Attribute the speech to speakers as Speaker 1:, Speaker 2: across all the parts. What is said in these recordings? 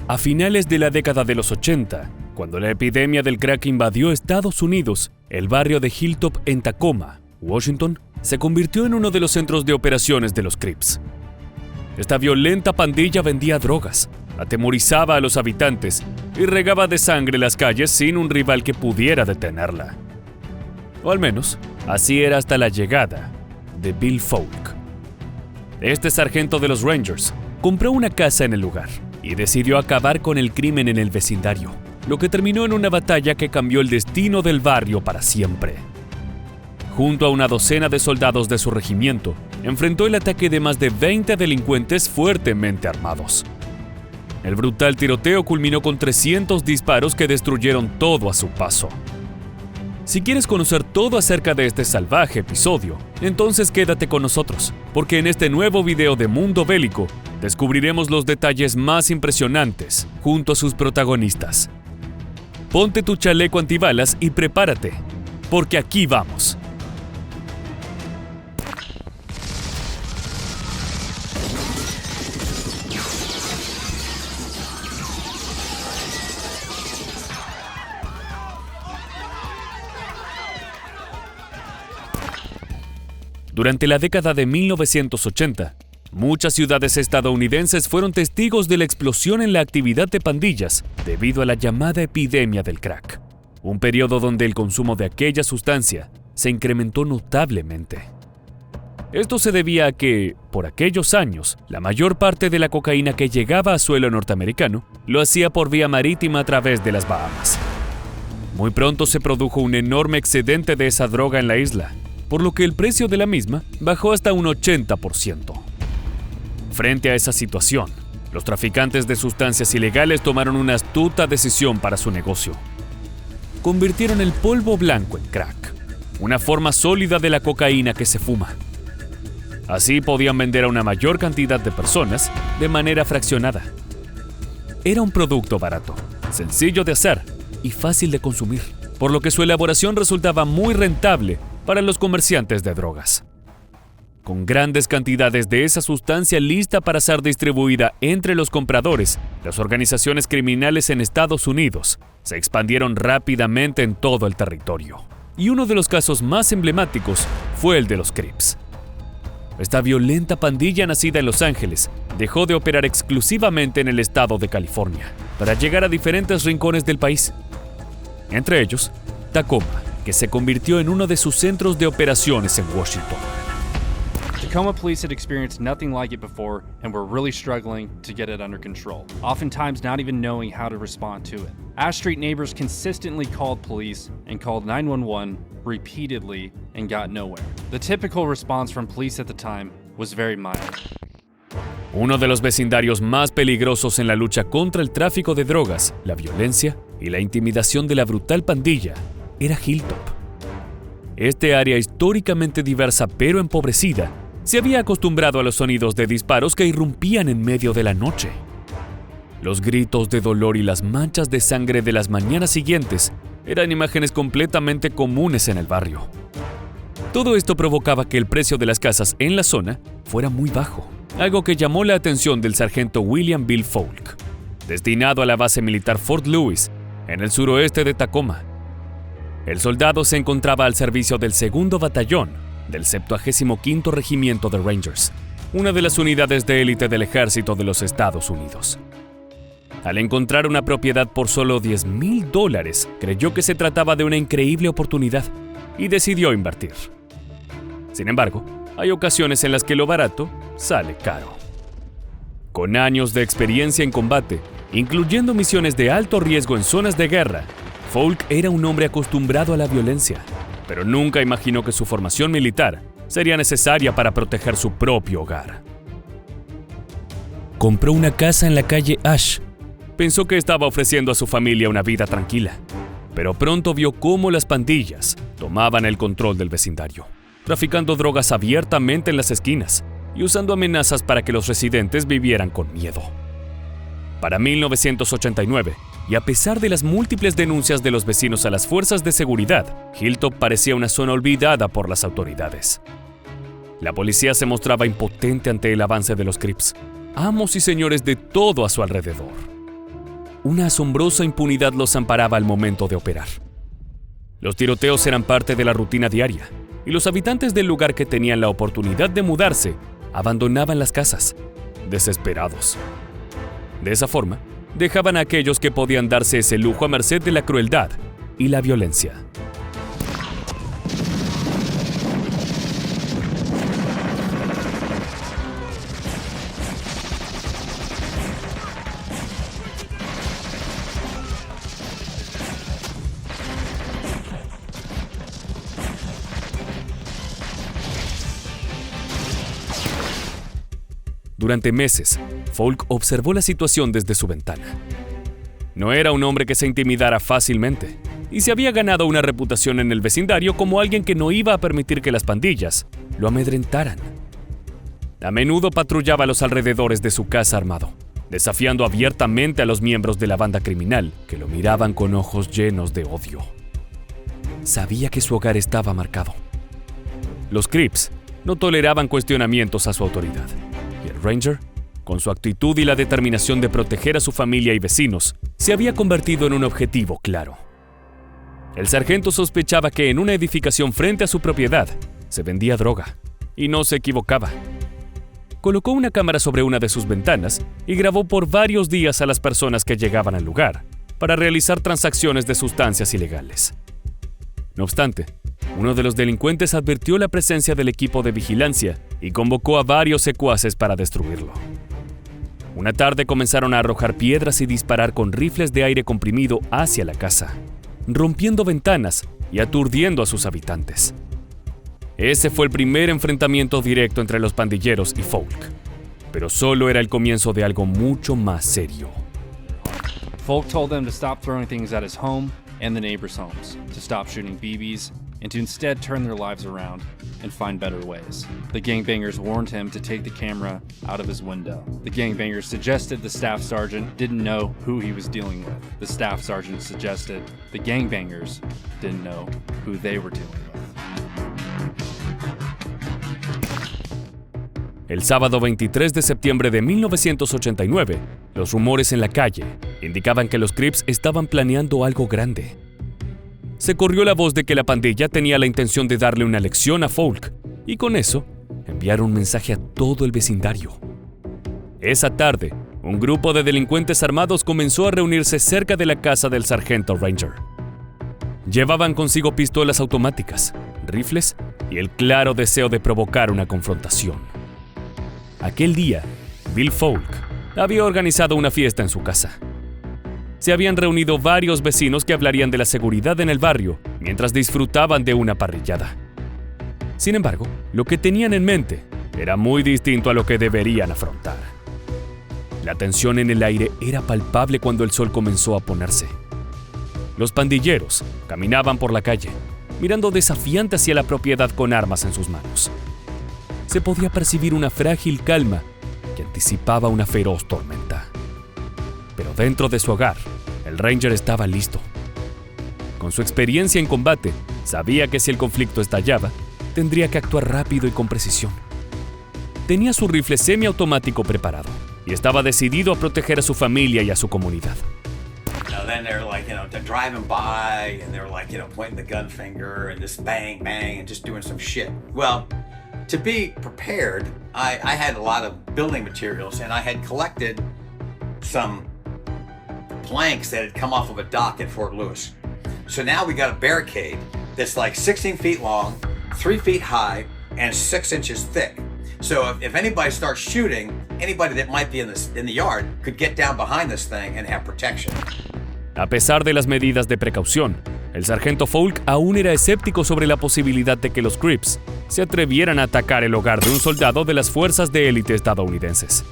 Speaker 1: A finales de la década de los 80, cuando la epidemia del crack invadió Estados Unidos, el barrio de Hilltop en Tacoma, Washington, se convirtió en uno de los centros de operaciones de los Crips. Esta violenta pandilla vendía drogas, atemorizaba a los habitantes y regaba de sangre las calles sin un rival que pudiera detenerla. O al menos, así era hasta la llegada de Bill Falk. Este sargento de los Rangers compró una casa en el lugar y decidió acabar con el crimen en el vecindario, lo que terminó en una batalla que cambió el destino del barrio para siempre. Junto a una docena de soldados de su regimiento, enfrentó el ataque de más de 20 delincuentes fuertemente armados. El brutal tiroteo culminó con 300 disparos que destruyeron todo a su paso. Si quieres conocer todo acerca de este salvaje episodio, entonces quédate con nosotros, porque en este nuevo video de Mundo Bélico descubriremos los detalles más impresionantes junto a sus protagonistas. Ponte tu chaleco antibalas y prepárate, porque aquí vamos. Durante la década de 1980, muchas ciudades estadounidenses fueron testigos de la explosión en la actividad de pandillas debido a la llamada epidemia del crack, un periodo donde el consumo de aquella sustancia se incrementó notablemente. Esto se debía a que, por aquellos años, la mayor parte de la cocaína que llegaba a suelo norteamericano lo hacía por vía marítima a través de las Bahamas. Muy pronto se produjo un enorme excedente de esa droga en la isla, por lo que el precio de la misma bajó hasta un 80%. Frente a esa situación, los traficantes de sustancias ilegales tomaron una astuta decisión para su negocio. Convirtieron el polvo blanco en crack, una forma sólida de la cocaína que se fuma. Así podían vender a una mayor cantidad de personas de manera fraccionada. Era un producto barato, sencillo de hacer y fácil de consumir, por lo que su elaboración resultaba muy rentable para los comerciantes de drogas. Con grandes cantidades de esa sustancia lista para ser distribuida entre los compradores, las organizaciones criminales en Estados Unidos se expandieron rápidamente en todo el territorio. Y uno de los casos más emblemáticos fue el de los Crips. Esta violenta pandilla nacida en Los Ángeles dejó de operar exclusivamente en el estado de California para llegar a diferentes rincones del país. Entre ellos, Tacoma, que se convirtió en uno de sus centros de operaciones en Washington.
Speaker 2: Tacoma police had experienced nothing like it before and were really struggling to get it under control, oftentimes not even knowing how to respond to it. Ash Street neighbors consistently called police and called 911 repeatedly and got nowhere. The typical response from police at the time was very mild.
Speaker 1: Uno de los vecindarios más peligrosos en la lucha contra el tráfico de drogas, la violencia y la intimidación de la brutal pandilla era Hilltop. Este área históricamente diversa pero empobrecida se había acostumbrado a los sonidos de disparos que irrumpían en medio de la noche. Los gritos de dolor y las manchas de sangre de las mañanas siguientes eran imágenes completamente comunes en el barrio. Todo esto provocaba que el precio de las casas en la zona fuera muy bajo, algo que llamó la atención del sargento William Bill Falk, destinado a la base militar Fort Lewis, en el suroeste de Tacoma. El soldado se encontraba al servicio del 2º Batallón del 75º Regimiento de Rangers, una de las unidades de élite del ejército de los Estados Unidos. Al encontrar una propiedad por solo $10,000, creyó que se trataba de una increíble oportunidad y decidió invertir. Sin embargo, hay ocasiones en las que lo barato sale caro. Con años de experiencia en combate, incluyendo misiones de alto riesgo en zonas de guerra, Falk era un hombre acostumbrado a la violencia, pero nunca imaginó que su formación militar sería necesaria para proteger su propio hogar. Compró una casa en la calle Ash. Pensó que estaba ofreciendo a su familia una vida tranquila, pero pronto vio cómo las pandillas tomaban el control del vecindario, traficando drogas abiertamente en las esquinas y usando amenazas para que los residentes vivieran con miedo. Para 1989, y a pesar de las múltiples denuncias de los vecinos a las fuerzas de seguridad, Hilltop parecía una zona olvidada por las autoridades. La policía se mostraba impotente ante el avance de los Crips, amos y señores de todo a su alrededor. Una asombrosa impunidad los amparaba al momento de operar. Los tiroteos eran parte de la rutina diaria, y los habitantes del lugar que tenían la oportunidad de mudarse abandonaban las casas, desesperados. De esa forma, dejaban a aquellos que podían darse ese lujo a merced de la crueldad y la violencia. Durante meses, Folk observó la situación desde su ventana. No era un hombre que se intimidara fácilmente, y se había ganado una reputación en el vecindario como alguien que no iba a permitir que las pandillas lo amedrentaran. A menudo patrullaba a los alrededores de su casa armado, desafiando abiertamente a los miembros de la banda criminal, que lo miraban con ojos llenos de odio. Sabía que su hogar estaba marcado. Los Crips no toleraban cuestionamientos a su autoridad, y el Ranger, con su actitud y la determinación de proteger a su familia y vecinos, se había convertido en un objetivo claro. El sargento sospechaba que en una edificación frente a su propiedad se vendía droga, y no se equivocaba. Colocó una cámara sobre una de sus ventanas y grabó por varios días a las personas que llegaban al lugar para realizar transacciones de sustancias ilegales. No obstante, uno de los delincuentes advirtió la presencia del equipo de vigilancia y convocó a varios secuaces para destruirlo. Una tarde comenzaron a arrojar piedras y disparar con rifles de aire comprimido hacia la casa, rompiendo ventanas y aturdiendo a sus habitantes. Ese fue el primer enfrentamiento directo entre los pandilleros y Folk, pero solo era el comienzo de algo mucho más serio.
Speaker 2: Folk told them to stop throwing things at his home and the neighbors' homes, to stop shooting BBs, and to instead turn their lives around and find better ways. The gangbangers warned him to take the camera out of his window. The gangbangers suggested the staff sergeant didn't know who he was dealing with. The staff sergeant suggested the gangbangers didn't know who they were dealing with.
Speaker 1: El sábado 23 de septiembre de 1989, los rumores en la calle indicaban que los Crips estaban planeando algo grande. Se corrió la voz de que la pandilla tenía la intención de darle una lección a Folk, y con eso, enviar un mensaje a todo el vecindario. Esa tarde, un grupo de delincuentes armados comenzó a reunirse cerca de la casa del sargento Ranger. Llevaban consigo pistolas automáticas, rifles y el claro deseo de provocar una confrontación. Aquel día, Bill Folk había organizado una fiesta en su casa. Se habían reunido varios vecinos que hablarían de la seguridad en el barrio mientras disfrutaban de una parrillada. Sin embargo, lo que tenían en mente era muy distinto a lo que deberían afrontar. La tensión en el aire era palpable cuando el sol comenzó a ponerse. Los pandilleros caminaban por la calle, mirando desafiante hacia la propiedad con armas en sus manos. Se podía percibir una frágil calma que anticipaba una feroz tormenta. Pero dentro de su hogar, el Ranger estaba listo. Con su experiencia en combate, sabía que si el conflicto estallaba, tendría que actuar rápido y con precisión. Tenía su rifle semiautomático preparado y estaba decidido a proteger a su familia y a su comunidad.
Speaker 3: Then they're like, driving by and they're like, pointing the gun finger and just bang, bang, and just doing some shit. Well, to be prepared, I had a lot of building materials and I had collected some planks that had come off of a dock at Fort Lewis. So now we got a barricade that's like 16 feet long, 3 feet high, and 6 inches thick. So if anybody starts shooting, anybody that might be in the yard could get down behind this thing and have protection.
Speaker 1: A pesar de las medidas de precaución, el sargento Folk aún era escéptico sobre la posibilidad de que los Crips se atrevieran a atacar el hogar de un soldado de las fuerzas de élite estadounidenses.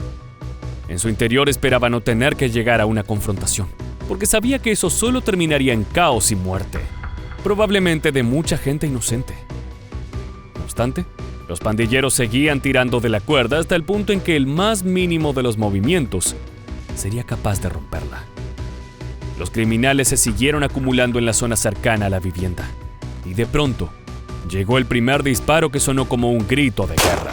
Speaker 1: En su interior esperaba no tener que llegar a una confrontación, porque sabía que eso solo terminaría en caos y muerte, probablemente de mucha gente inocente. No obstante, Los pandilleros seguían tirando de la cuerda hasta el punto en que el más mínimo de los movimientos sería capaz de romperla. Los criminales se siguieron acumulando en la zona cercana a la vivienda. Y de pronto, llegó el primer disparo que sonó como un grito de guerra.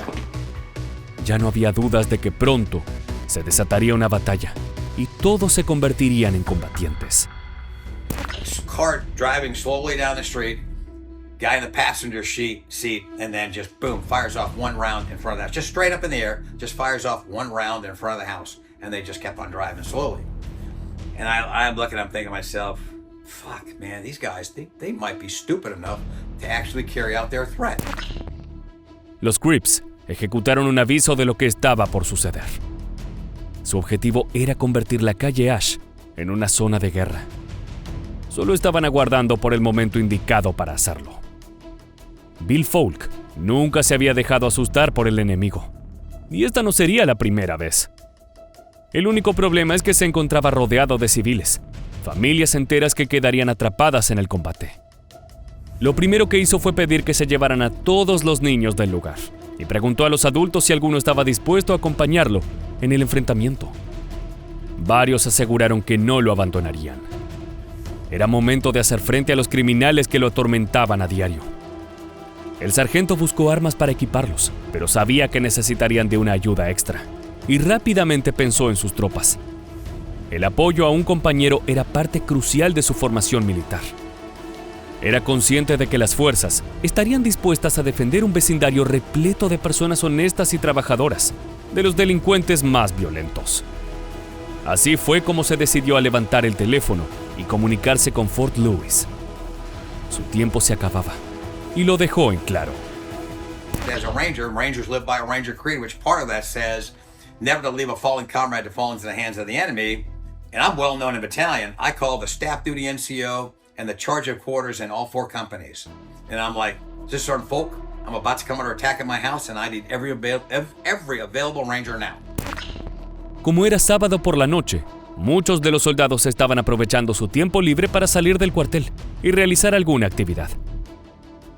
Speaker 1: Ya no había dudas de que pronto se desataría una batalla y todos se convertirían en combatientes.
Speaker 3: Cart driving slowly down the street, guy in the passenger seat, and then just boom, fires off one round in front of the house. Just straight up in the air, just fires off one round in front of the house. And they just kept on driving slowly. And I'm looking, I'm thinking to myself, fuck, man, these guys, they might be stupid enough to actually carry out their threat.
Speaker 1: Los Crips ejecutaron un aviso de lo que estaba por suceder. Su objetivo era convertir la calle Ash en una zona de guerra. Solo estaban aguardando por el momento indicado para hacerlo. Bill Falk nunca se había dejado asustar por el enemigo. Y esta no sería la primera vez. El único problema es que se encontraba rodeado de civiles, familias enteras que quedarían atrapadas en el combate. Lo primero que hizo fue pedir que se llevaran a todos los niños del lugar y preguntó a los adultos si alguno estaba dispuesto a acompañarlo en el enfrentamiento. Varios aseguraron que no lo abandonarían. Era momento de hacer frente a los criminales que lo atormentaban a diario. El sargento buscó armas para equiparlos, pero sabía que necesitarían de una ayuda extra. Y rápidamente pensó en sus tropas. El apoyo a un compañero era parte crucial de su formación militar. Era consciente de que las fuerzas estarían dispuestas a defender un vecindario repleto de personas honestas y trabajadoras, de los delincuentes más violentos. Así fue como se decidió a levantar el teléfono y comunicarse con Fort Lewis. Su tiempo se acababa y lo dejó en claro.
Speaker 3: As a ranger, rangers live by a ranger creed, which part of that says never to leave a fallen comrade to fall into the hands of the enemy. And I'm well known in battalion. I call the staff duty NCO and the charge of quarters in all 4 companies. And I'm like, this Sergeant Folk, I'm about to come under attack at my house and I need every available ranger now.
Speaker 1: Como era sábado por la noche, muchos de los soldados estaban aprovechando su tiempo libre para salir del cuartel y realizar alguna actividad.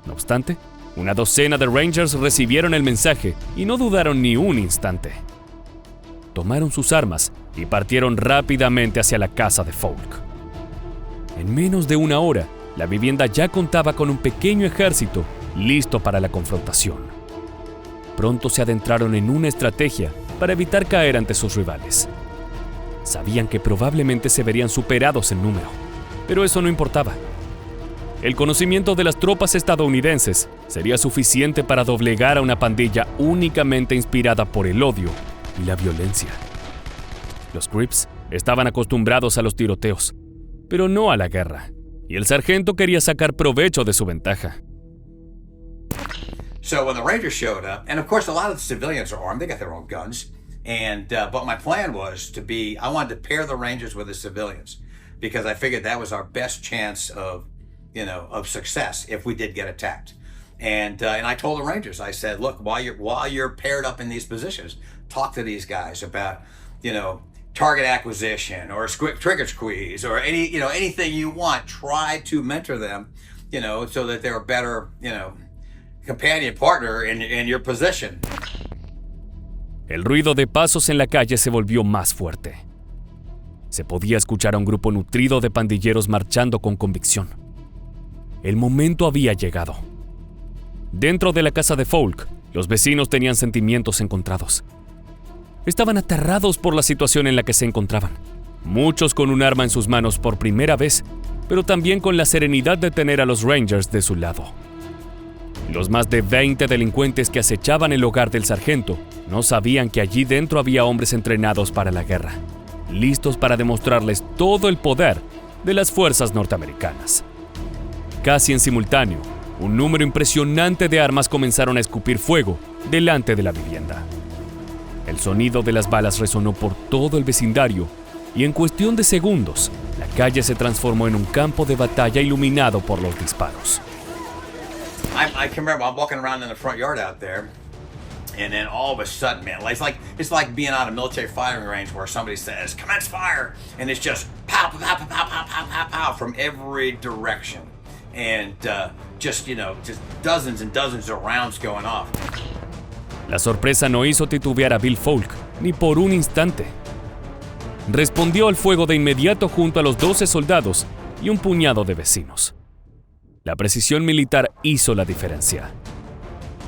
Speaker 1: No obstante, una docena de Rangers recibieron el mensaje y no dudaron ni un instante. Tomaron sus armas y partieron rápidamente hacia la casa de Falk. En menos de una hora, la vivienda ya contaba con un pequeño ejército listo para la confrontación. Pronto se adentraron en una estrategia para evitar caer ante sus rivales. Sabían que probablemente se verían superados en número, pero eso no importaba. El conocimiento de las tropas estadounidenses sería suficiente para doblegar a una pandilla únicamente inspirada por el odio y la violencia. Los Crips estaban acostumbrados a los tiroteos, pero no a la guerra, y el sargento quería sacar provecho de su ventaja.
Speaker 3: So when the Rangers showed up, and of course a lot of the civilians are armed, they got their own guns, and but my plan was I wanted to pair the Rangers with the civilians, because I figured that was our best chance of success if we did get attacked. And I told the Rangers, I said, look, while you're paired up in these positions, talk to these guys about, target acquisition or trigger squeeze or anything you want. Try to mentor them, so that they're a better, companion partner in your position.
Speaker 1: El ruido de pasos en la calle se volvió más fuerte. Se podía escuchar a un grupo nutrido de pandilleros marchando con convicción. El momento había llegado. Dentro de la casa de Falk, los vecinos tenían sentimientos encontrados. Estaban aterrados por la situación en la que se encontraban, muchos con un arma en sus manos por primera vez, pero también con la serenidad de tener a los Rangers de su lado. Los más de 20 delincuentes que acechaban el hogar del sargento no sabían que allí dentro había hombres entrenados para la guerra, listos para demostrarles todo el poder de las fuerzas norteamericanas. Casi en simultáneo, un número impresionante de armas comenzaron a escupir fuego delante de la vivienda. El sonido de las balas resonó por todo el vecindario y en cuestión de segundos, la calle se transformó en un campo de batalla iluminado por los disparos.
Speaker 3: I can remember I'm walking around in the front yard out there, and then all of a sudden, man, it's like being on a military firing range where somebody says, "Commence fire," and it's just pow, pow, pow, pow, pow, pow, pow, pow from every direction, and just dozens and dozens of rounds going off.
Speaker 1: La sorpresa no hizo titubear a Bill Falk, ni por un instante. Respondió al fuego de inmediato junto a los 12 soldados y un puñado de vecinos. La precisión militar hizo la diferencia.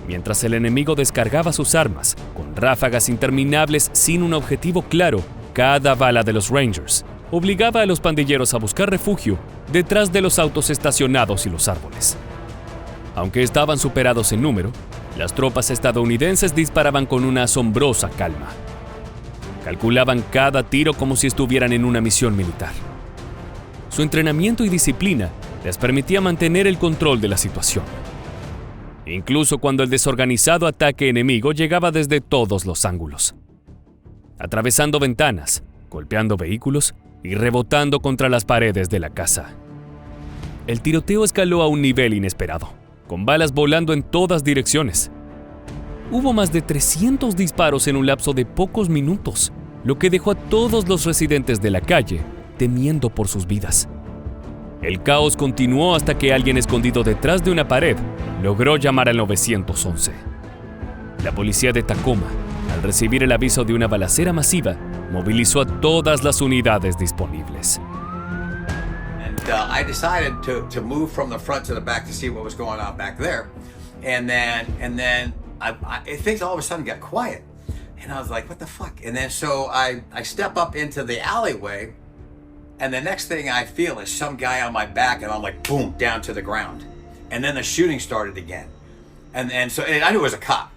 Speaker 1: Mientras el enemigo descargaba sus armas, con ráfagas interminables sin un objetivo claro, cada bala de los Rangers obligaba a los pandilleros a buscar refugio detrás de los autos estacionados y los árboles. Aunque estaban superados en número, las tropas estadounidenses disparaban con una asombrosa calma. Calculaban cada tiro como si estuvieran en una misión militar. Su entrenamiento y disciplina les permitía mantener el control de la situación, incluso cuando el desorganizado ataque enemigo llegaba desde todos los ángulos, atravesando ventanas, golpeando vehículos y rebotando contra las paredes de la casa. El tiroteo escaló a un nivel inesperado, con balas volando en todas direcciones. Hubo más de 300 disparos en un lapso de pocos minutos, lo que dejó a todos los residentes de la calle temiendo por sus vidas. El caos continuó hasta que alguien escondido detrás de una pared logró llamar al 911. La policía de Tacoma, al recibir el aviso de una balacera masiva, movilizó a todas las unidades disponibles.
Speaker 3: I decided to move from the front to the back to see what was going on back there, and then things all of a sudden got quiet, and I was like, "What the fuck?" And then so I step up into the alleyway, and the next thing I feel is some guy on my back, and I'm like, boom, down to the ground, and then the shooting started again, and so I knew it was a cop.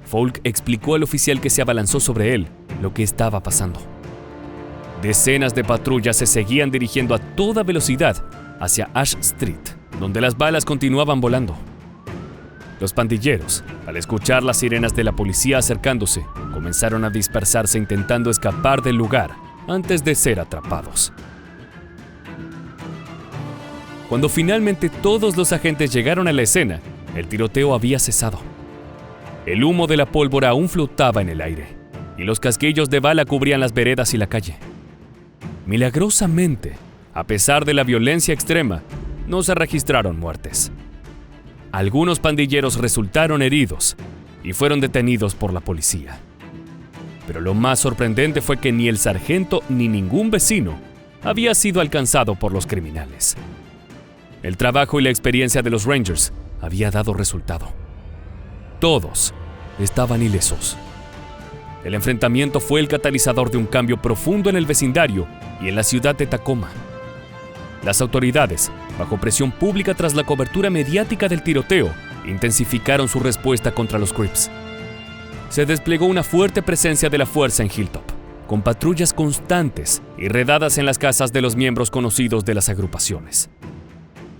Speaker 1: Falk explicó al oficial que se abalanzó sobre él lo que estaba pasando. Decenas de patrullas se seguían dirigiendo a toda velocidad hacia Ash Street, donde las balas continuaban volando. Los pandilleros, al escuchar las sirenas de la policía acercándose, comenzaron a dispersarse intentando escapar del lugar antes de ser atrapados. Cuando finalmente todos los agentes llegaron a la escena, el tiroteo había cesado. El humo de la pólvora aún flotaba en el aire, y los casquillos de bala cubrían las veredas y la calle. Milagrosamente, a pesar de la violencia extrema, no se registraron muertes. Algunos pandilleros resultaron heridos y fueron detenidos por la policía. Pero lo más sorprendente fue que ni el sargento ni ningún vecino había sido alcanzado por los criminales. El trabajo y la experiencia de los Rangers había dado resultado. Todos estaban ilesos. El enfrentamiento fue el catalizador de un cambio profundo en el vecindario y en la ciudad de Tacoma. Las autoridades, bajo presión pública tras la cobertura mediática del tiroteo, intensificaron su respuesta contra los Crips. Se desplegó una fuerte presencia de la fuerza en Hilltop, con patrullas constantes y redadas en las casas de los miembros conocidos de las agrupaciones.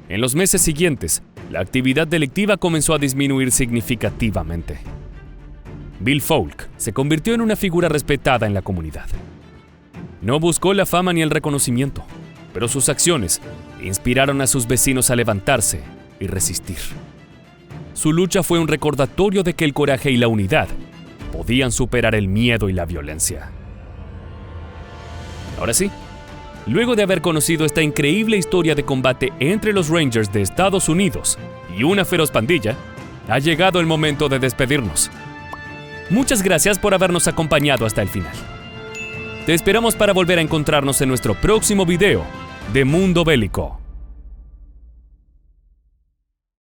Speaker 1: En los meses siguientes, la actividad delictiva comenzó a disminuir significativamente. Bill Falk se convirtió en una figura respetada en la comunidad. No buscó la fama ni el reconocimiento, pero sus acciones inspiraron a sus vecinos a levantarse y resistir. Su lucha fue un recordatorio de que el coraje y la unidad podían superar el miedo y la violencia. Ahora sí, luego de haber conocido esta increíble historia de combate entre los Rangers de Estados Unidos y una feroz pandilla, ha llegado el momento de despedirnos. Muchas gracias por habernos acompañado hasta el final. Te esperamos para volver a encontrarnos en nuestro próximo video de Mundo Bélico.